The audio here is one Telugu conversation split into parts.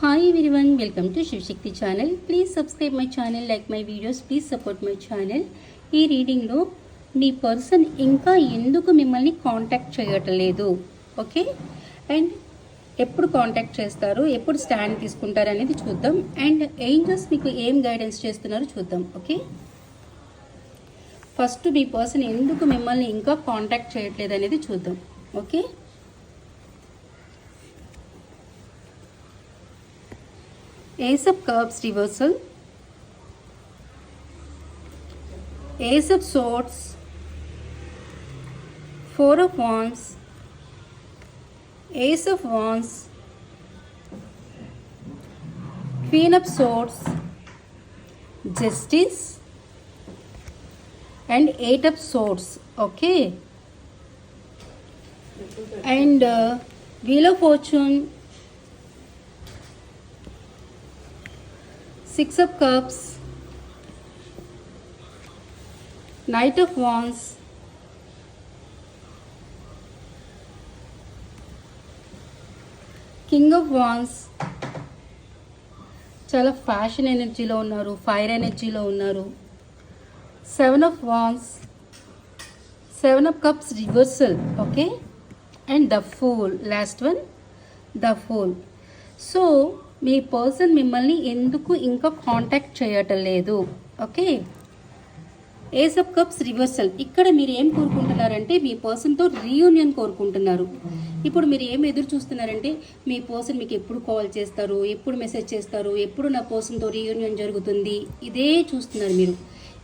Hi everyone, welcome to Shivshakti channel. Please subscribe my channel, like my videos, please support my channel. ఈ రీడింగ్లో మీ పర్సన్ ఇంకా ఎందుకు మిమ్మల్ని కాంటాక్ట్ చేయట్లేదు, ఓకే, అండ్ ఎప్పుడు కాంటాక్ట్ చేస్తారు, ఎప్పుడు స్టాండ్ తీసుకుంటారు అనేది చూద్దాం. అండ్ ఏంజల్స్ మీకు ఏం గైడెన్స్ చేస్తున్నారో చూద్దాం. ఓకే, ఫస్ట్ మీ పర్సన్ ఎందుకు మిమ్మల్ని ఇంకా కాంటాక్ట్ చేయట్లేదు అనేది చూద్దాం. Okay, Ace of Cups reversal, Ace of Swords, Four of Wands, Ace of Wands, Queen of Swords, Justice and Eight of Swords. Okay, and Wheel of Fortune, Six of Cups, Knight of Wands, King of Wands. చాలా ఫ్యాషన్ ఎనర్జీలో ఉన్నారు, ఫైర్ ఎనర్జీలో ఉన్నారు. Seven of Wands, Seven of Cups reversal. Okay, and the Fool, last one, the Fool. So మీ పర్సన్ మిమ్మల్ని ఎందుకు ఇంకా కాంటాక్ట్ చేయటం లేదు. Okay, ace of cups reversal. ఇక్కడ మీరు ఏం కోరుకుంటున్నారంటే మీ పర్సన్తో రీయూనియన్ కోరుకుంటున్నారు. ఇప్పుడు మీరు ఏం ఎదురు చూస్తున్నారంటే మీ పర్సన్ మీకు ఎప్పుడు కాల్ చేస్తారు, ఎప్పుడు మెసేజ్ చేస్తారు, ఎప్పుడు నా పర్సన్తో రీయూనియన్ జరుగుతుంది, ఇదే చూస్తున్నారు, మీరు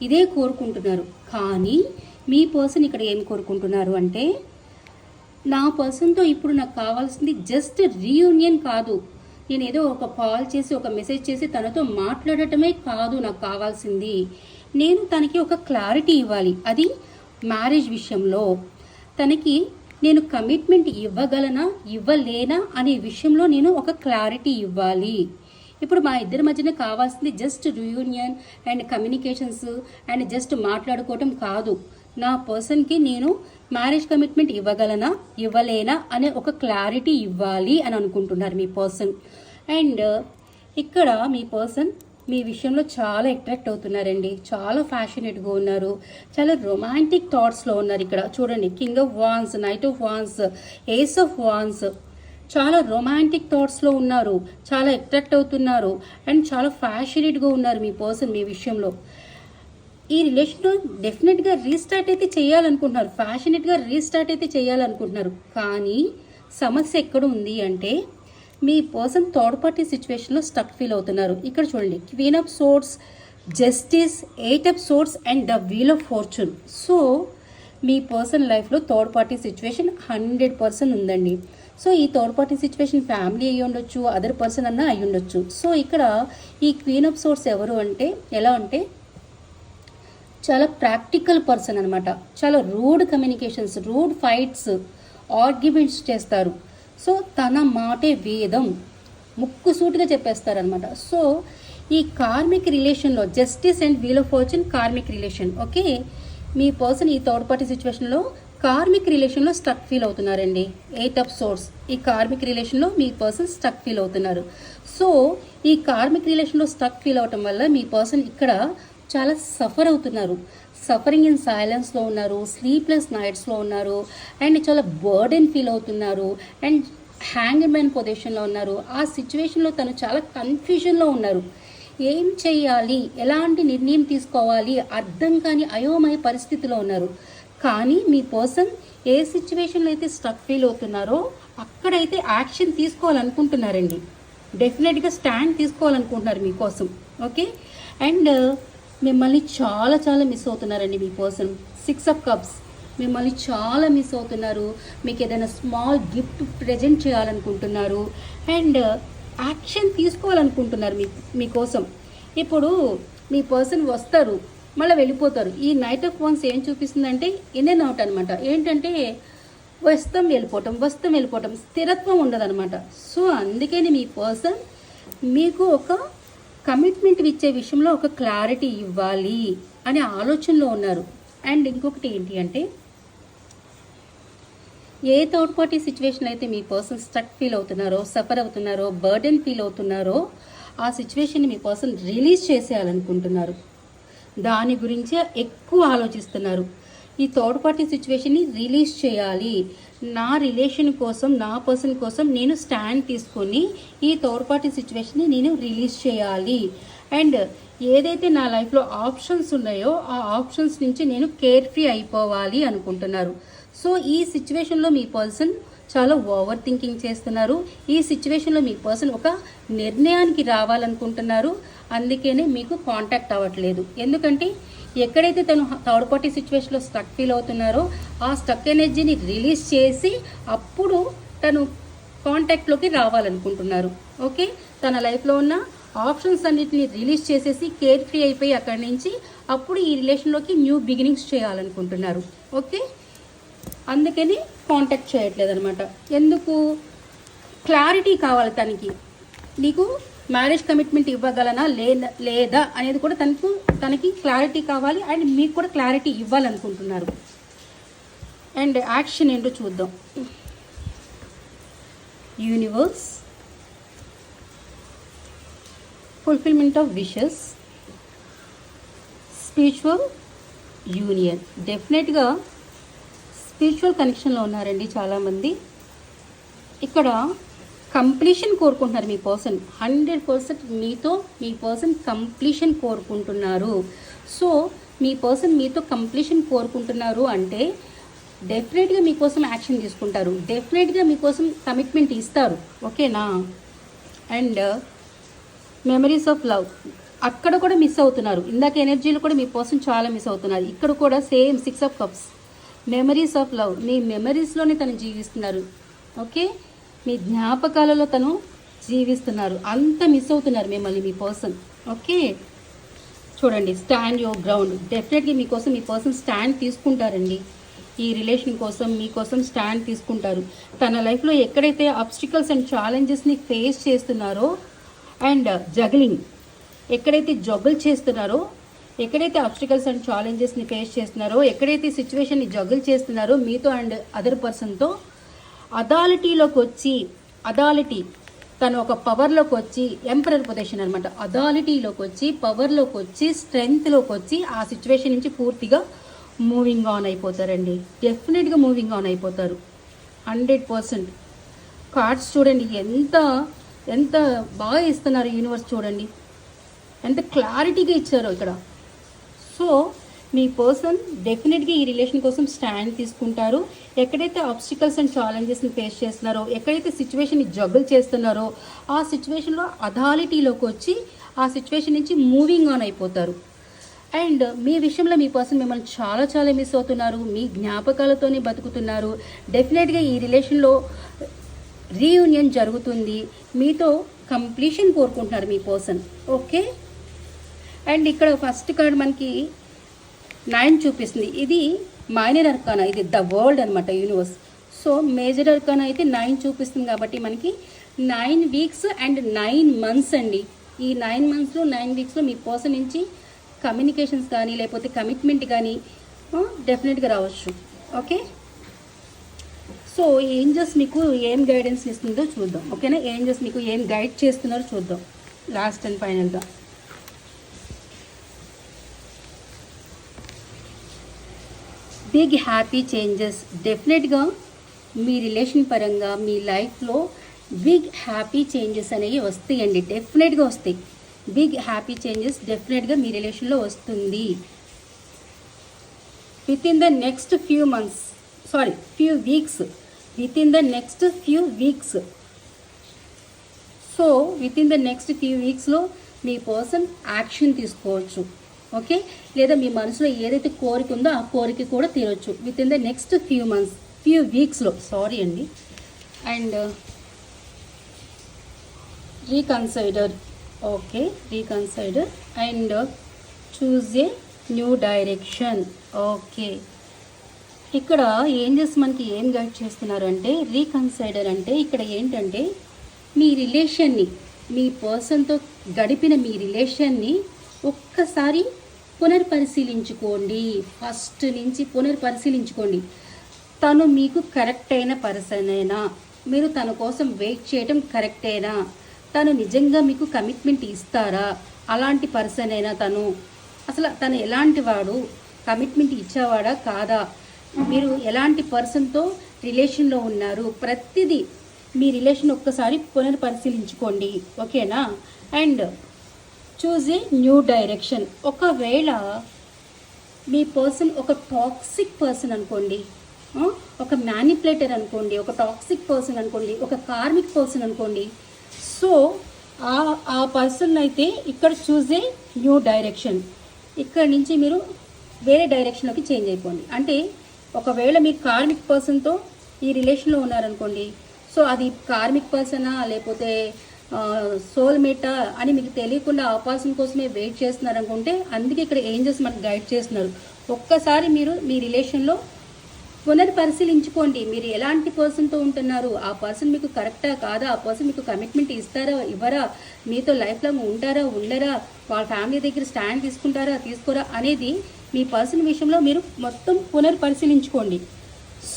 ఇదే కోరుకుంటున్నారు. కానీ మీ పర్సన్ ఇక్కడ ఏం కోరుకుంటున్నారు అంటే నా పర్సన్తో ఇప్పుడు నాకు కావాల్సింది జస్ట్ రీయూనియన్ కాదు, నేను ఏదో ఒక కాల్ చేసి ఒక మెసేజ్ చేసి తనతో మాట్లాడటమే కాదు నాకు కావాల్సింది, నేను తనకి ఒక క్లారిటీ ఇవ్వాలి. అది మ్యారేజ్ విషయంలో తనకి నేను కమిట్మెంట్ ఇవ్వగలనా ఇవ్వలేనా అనే విషయంలో నేను ఒక క్లారిటీ ఇవ్వాలి. ఇప్పుడు మా ఇద్దరి మధ్యన కావాల్సింది just reunion and communications and just మాట్లాడుకోవటం కాదు, నా పర్సన్కి నేను మ్యారేజ్ కమిట్మెంట్ ఇవ్వగలనా ఇవ్వలేనా అనే ఒక క్లారిటీ ఇవ్వాలి అని అనుకుంటున్నారు మీ పర్సన్. అండ్ ఇక్కడ మీ పర్సన్ మీ విషయంలో చాలా అట్రాక్ట్ అవుతున్నారండి, చాలా ఫ్యాషనేట్గా ఉన్నారు, చాలా రొమాంటిక్ థాట్స్లో ఉన్నారు. ఇక్కడ చూడండి, king of wands, knight of wands, ace of wands, చాలా రొమాంటిక్ థాట్స్లో ఉన్నారు, చాలా అట్రాక్ట్ అవుతున్నారు అండ్ చాలా ఫ్యాషనేట్గా ఉన్నారు మీ పర్సన్ మీ విషయంలో. ఈ రిలేషన్ డెఫినెట్గా రీస్టార్ట్ అయితే చేయాలనుకుంటున్నారు, ఫ్యాషనేట్గా రీస్టార్ట్ అయితే చేయాలనుకుంటున్నారు. కానీ సమస్య ఎక్కడ ఉంది అంటే మీ పర్సన్ థర్డ్ పార్టీ సిచ్యువేషన్లో స్టక్ ఫీల్ అవుతున్నారు. ఇక్కడ చూడండి, queen of swords, justice, eight of swords and the wheel of fortune. So మీ పర్సన్ లైఫ్లో థర్డ్ పార్టీ సిచ్యువేషన్ 100% ఉందండి. సో ఈ థర్డ్ పార్టీ సిచ్యువేషన్ ఫ్యామిలీ అయ్యి ఉండొచ్చు, అదర్ పర్సన్ అన్నా అయ్యి ఉండొచ్చు. సో ఇక్కడ ఈ క్వీన్ ఆఫ్ సోర్డ్స్ ఎవరు అంటే ఎలా అంటే చాలా ప్రాక్టికల్ పర్సన్ అనమాట, చాలా rude communications, rude fights, arguments చేస్తారు. సో తన మాటే వేదం, ముక్కుసూటిగా చెప్పేస్తారనమాట. సో ఈ కార్మిక్ రిలేషన్లో justice and wheel of fortune karmic relation. Okay, మీ పర్సన్ ఈ థర్డ్ పార్టీ సిచ్యువేషన్లో కార్మిక్ రిలేషన్లో స్టక్ ఫీల్ అవుతున్నారండి. ఎయిట్ ఆఫ్ సోర్స్, ఈ కార్మిక్ రిలేషన్లో మీ పర్సన్ స్టక్ ఫీల్ అవుతున్నారు. సో ఈ కార్మిక్ రిలేషన్లో స్టక్ ఫీల్ అవటం వల్ల మీ పర్సన్ ఇక్కడ చాలా సఫర్ అవుతున్నారు, సఫరింగ్ ఇన్ సైలెన్స్లో ఉన్నారు, స్లీప్లెస్ నైట్స్లో ఉన్నారు అండ్ చాలా బర్డెన్ ఫీల్ అవుతున్నారు అండ్ హ్యాంగ్ మ్యాన్ పొజిషన్లో ఉన్నారు. ఆ సిచ్యువేషన్లో తను చాలా కన్ఫ్యూజన్లో ఉన్నారు, ఏం చేయాలి, ఎలాంటి నిర్ణయం తీసుకోవాలి అర్థం కాని అయోమయ పరిస్థితిలో ఉన్నారు. కానీ మీ పర్సన్ ఏ సిచ్యువేషన్లో అయితే స్టక్ ఫీల్ అవుతున్నారో అక్కడైతే యాక్షన్ తీసుకోవాలనుకుంటున్నారండి, డెఫినెట్గా స్టాండ్ తీసుకోవాలనుకుంటున్నారు మీకోసం. ఓకే, అండ్ మిమ్మల్ని చాలా చాలా మిస్ అవుతున్నారండి మీ పర్సన్. సిక్స్ ఆఫ్ కప్స్, మిమ్మల్ని చాలా మిస్ అవుతున్నారు, మీకు ఏదైనా స్మాల్ గిఫ్ట్ ప్రజెంట్ చేయాలనుకుంటున్నారు అండ్ యాక్షన్ తీసుకోవాలనుకుంటున్నారు మీకోసం. ఇప్పుడు మీ పర్సన్ వస్తారు మళ్ళీ వెళ్ళిపోతారు. ఈ నైట్ ఆఫ్ వాన్స్ ఏం చూపిస్తుందంటే ఇన్ అండ్ అవుట్ అనమాట. ఏంటంటే వస్తాం వెళ్ళిపోవటం, స్థిరత్వం ఉండదన్నమాట. సో అందుకని మీ పర్సన్ మీకు ఒక కమిట్మెంట్ ఇచ్చే విషయంలో ఒక క్లారిటీ ఇవ్వాలి అనే ఆలోచనలో ఉన్నారు. అండ్ ఇంకొకటి ఏంటి అంటే ఏ థర్డ్ పార్టీ సిచ్యువేషన్ అయితే మీ పర్సన్ స్టక్ ఫీల్ అవుతున్నారో, సఫర్ అవుతున్నారో, బర్డెన్ ఫీల్ అవుతున్నారో ఆ సిచ్యువేషన్ని మీ పర్సన్ రిలీజ్ చేసేయాలనుకుంటున్నారు. దాని గురించే ఎక్కువ ఆలోచిస్తున్నారు. ఈ థర్డ్ పార్టీ సిచ్యువేషన్ని రిలీజ్ చేయాలి, నా రిలేషన్ కోసం, నా పర్సన్ కోసం నేను స్టాండ్ తీసుకొని ఈ థర్డ్ పార్టీ సిచ్యువేషన్ని నేను రిలీజ్ చేయాలి. అండ్ ఏదైతే నా లైఫ్లో ఆప్షన్స్ ఉన్నాయో ఆ ఆప్షన్స్ నుంచి నేను కేర్ ఫ్రీ అయిపోవాలి అనుకుంటున్నారు. సో ఈ సిచ్యువేషన్లో మీ పర్సన్ చాలా ఓవర్ థింకింగ్ చేస్తున్నారు. ఈ సిచ్యువేషన్లో మీ పర్సన్ ఒక నిర్ణయానికి రావాలనుకుంటున్నారు. అందుకనే మీకు కాంటాక్ట్ అవ్వట్లేదు. ఎందుకంటే ఎక్కడైతే తను థర్డ్ పార్టీ సిచ్యువేషన్లో స్టక్ ఫీల్ అవుతున్నారో ఆ స్టక్ ఎనర్జీని రిలీజ్ చేసి అప్పుడు తను కాంటాక్ట్లోకి రావాలనుకుంటున్నారు. ఓకే, తన లైఫ్లో ఉన్న ఆప్షన్స్ అన్నిటిని రిలీజ్ చేసేసి కేర్ ఫ్రీ అయిపోయి అక్కడి నుంచి అప్పుడు ఈ రిలేషన్లోకి న్యూ బిగినింగ్స్ చేయాలనుకుంటున్నారు. ఓకే, అందుకని కాంటాక్ట్ చేయట్లేదు అనమాట. ఎందుకు? క్లారిటీ కావాలి తనకి. నీకు మ్యారేజ్ కమిట్మెంట్ ఇవ్వగలనా లేదా అనేది కూడా తనకి క్లారిటీ కావాలి. అండ్ మీకు కూడా క్లారిటీ ఇవ్వాలనుకుంటున్నారు. అండ్ యాక్షన్ ఏంటో చూద్దాం. Universe, fulfilment of wishes, spiritual union. డెఫినెట్గా స్పిరిచువల్ కనెక్షన్లో ఉన్నారండి చాలామంది. ఇక్కడ కంప్లీషన్ కోరుకుంటున్నారు మీ పర్సన్. 100% మీతో మీ పర్సన్ కంప్లీషన్ కోరుకుంటున్నారు. సో మీ పర్సన్ మీతో కంప్లీషన్ కోరుకుంటున్నారు అంటే డెఫినెట్గా మీకోసం యాక్షన్ తీసుకుంటారు. డెఫినెట్గా మీకోసం కమిట్మెంట్ ఇస్తారు. ఓకేనా? అండ్ మెమరీస్ ఆఫ్ లవ్, అక్కడ కూడా మిస్ అవుతున్నారు. ఇందాక ఎనర్జీలు కూడా మీ పర్సన్ చాలా మిస్ అవుతున్నారు. ఇక్కడ కూడా same 6 of Cups, memories of love. మీ మెమరీస్లోనే తను జీవిస్తున్నారు. ఓకే, మీ జ్ఞాపకాలలో తను జీవిస్తున్నారు. అంత మిస్ అవుతున్నారు మిమ్మల్ని మీ పర్సన్. ఓకే, చూడండి, స్టాండ్ యువర్ గ్రౌండ్. డెఫినెట్గా మీకోసం మీ పర్సన్ స్టాండ్ తీసుకుంటారండి. ఈ రిలేషన్ కోసం మీకోసం స్టాండ్ తీసుకుంటారు. తన లైఫ్లో ఎక్కడైతే అబ్స్టికల్స్ అండ్ ఛాలెంజెస్ని ఫేస్ చేస్తున్నారో అండ్ జగ్లింగ్, ఎక్కడైతే జగుల్ చేస్తున్నారో, ఎక్కడైతే అబ్స్టికల్స్ అండ్ ఛాలెంజెస్ని ఫేస్ చేస్తున్నారో, ఎక్కడైతే సిచ్యువేషన్ని జగుల్ చేస్తున్నారో మీతో అండ్ అదర్ పర్సన్తో, అథారిటీలోకి వచ్చి, అథారిటీ తను ఒక పవర్లోకి వచ్చి, ఎంపరర్ పొజిషన్ అనమాట, అథారిటీలోకి వచ్చి, పవర్లోకి వచ్చి, స్ట్రెంగ్త్లోకి వచ్చి ఆ సిచ్యువేషన్ నుంచి పూర్తిగా మూవింగ్ ఆన్ అయిపోతారండి. డెఫినెట్గా మూవింగ్ ఆన్ అయిపోతారు 100%. కార్డ్స్ చూడండి ఎంత ఎంత బాగా ఇస్తున్నారు యూనివర్స్. చూడండి ఎంత క్లారిటీగా ఇచ్చారో ఇక్కడ. సో మీ పర్సన్ డెఫినెట్గా ఈ రిలేషన్ కోసం స్టాండ్ తీసుకుంటారు. ఎక్కడైతే ఆబ్స్టికల్స్ అండ్ ఛాలెంజెస్ని ఫేస్ చేస్తున్నారో, ఎక్కడైతే సిచ్యువేషన్ని జగుల్ చేస్తున్నారో ఆ సిచ్యువేషన్లో అథారిటీలోకి వచ్చి ఆ సిచ్యువేషన్ నుంచి మూవింగ్ ఆన్ అయిపోతారు. అండ్ మీ విషయంలో మీ పర్సన్ మిమ్మల్ని చాలా చాలా మిస్ అవుతున్నారు. మీ జ్ఞాపకాలతోనే బతుకుతున్నారు. డెఫినెట్గా ఈ రిలేషన్లో రీయూనియన్ జరుగుతుంది. మీతో కంప్లీషన్ కోరుకుంటున్నారు మీ పర్సన్. ఓకే, అండ్ ఇక్కడ ఫస్ట్ కార్డ్ మనకి 9 చూపిస్తుంది. ఇది మైనర్ అర్కానా, ఇది ద వరల్డ్ అనమాట, యూనివర్స్. సో మేజర్ అర్కానా అయితే 9 చూపిస్తుంది కాబట్టి మనకి 9 వీక్స్ అండ్ 9 మంత్స్ అండి. ఈ 9 మంత్స్లో 9 వీక్స్లో మీ పర్సన్ నుంచి కమ్యూనికేషన్స్ కానీ లేకపోతే కమిట్మెంట్ కానీ డెఫినెట్గా రావచ్చు. ఓకే, సో ఏంజల్స్ మీకు ఏం గైడెన్స్ ఇస్తుందో చూద్దాం. ఓకేనా? ఏంజల్స్ మీకు ఏం గైడ్ చేస్తున్నారో చూద్దాం లాస్ట్ అండ్ ఫైనల్గా. Big happy changes. డెఫినెట్గా మీ రిలేషన్ పరంగా మీ లైఫ్లో బిగ్ హ్యాపీ చేంజెస్ అనేవి వస్తాయండి. డెఫినెట్గా వస్తాయి. బిగ్ హ్యాపీ చేంజెస్ డెఫినెట్గా మీ రిలేషన్లో వస్తుంది. Within the next few weeks. Within the next few weeks. So within the next few వీక్స్లో మీ పర్సన్ యాక్షన్ తీసుకోవచ్చు. ఓకే, లేదా మీ మనసులో ఏదైతే కోరిక ఉందో ఆ కోరిక కూడా తీరవచ్చు within the next few వీక్స్లో. సారీ అండి. And reconsider. Okay, reconsider and choose a new direction. Okay, ఇక్కడ ఏంజల్స్ మనకి ఏం గైడ్ చేస్తున్నారు అంటే, రీకన్సిడర్ అంటే ఇక్కడ ఏంటంటే మీ రిలేషన్ని, మీ పర్సన్తో గడిపిన మీ రిలేషన్ని ఒక్కసారి పునర్పరిశీలించుకోండి. ఫస్ట్ నుంచి పునర్పరిశీలించుకోండి. తను మీకు కరెక్ట్ అయిన పర్సన్ అయినా, మీరు తన కోసం వెయిట్ చేయడం కరెక్టేనా, తను నిజంగా మీకు కమిట్మెంట్ ఇస్తారా, అలాంటి పర్సన్ అయినా తను, అసలు తను ఎలాంటి వాడు, కమిట్మెంట్ ఇచ్చేవాడా కాదా, మీరు ఎలాంటి పర్సన్తో రిలేషన్లో ఉన్నారు, ప్రతిదీ మీ రిలేషన్ ఒక్కసారి పునర్పరిశీలించుకోండి. ఓకేనా? And choose a new direction. ఒకవేళ మీ పర్సన్ ఒక టాక్సిక్ పర్సన్ అనుకోండి, ఒక మ్యానిపులేటర్ అనుకోండి, ఒక టాక్సిక్ పర్సన్ అనుకోండి, ఒక కార్మిక్ పర్సన్ అనుకోండి, సో ఆ పర్సన్ అయితే ఇక్కడ చూజ్ ఏ న్యూ డైరెక్షన్. ఇక్కడ నుంచి మీరు వేరే డైరెక్షన్లోకి చేంజ్ అయిపోండి. అంటే ఒకవేళ మీరు కార్మిక్ పర్సన్తో ఈ రిలేషన్లో ఉన్నారనుకోండి, సో అది కార్మిక్ పర్సనా లేకపోతే సోల్మేటా అని మీకు తెలియకుండా ఆ పర్సన్ కోసమే వెయిట్ చేస్తున్నారు అనుకుంటే, అందుకే ఇక్కడ ఏంజల్స్ మనకు గైడ్ చేస్తున్నారు. ఒక్కసారి మీరు మీ రిలేషన్లో పునర్పరిశీలించుకోండి. మీరు ఎలాంటి పర్సన్తో ఉంటున్నారు, ఆ పర్సన్ మీకు కరెక్టా కాదా, ఆ పర్సన్ మీకు కమిట్మెంట్ ఇస్తారా ఇవ్వరా, మీతో లైఫ్ లాంగ్ ఉంటారా ఉండరా, వాళ్ళ ఫ్యామిలీ దగ్గర స్టాండ్ తీసుకుంటారా తీసుకోరా అనేది మీ పర్సన్ విషయంలో మీరు మొత్తం పునర్పరిశీలించుకోండి.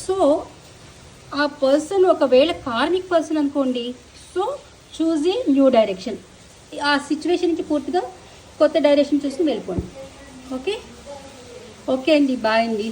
సో ఆ పర్సన్ ఒకవేళ కార్మిక్ పర్సన్ అనుకోండి, so choose a new direction. ఆ సిచ్యువేషన్ నుంచి పూర్తిగా కొత్త డైరెక్షన్ చూసుకుని వెళ్ళిపోండి. ఓకే అండి, బాయ్ అండి.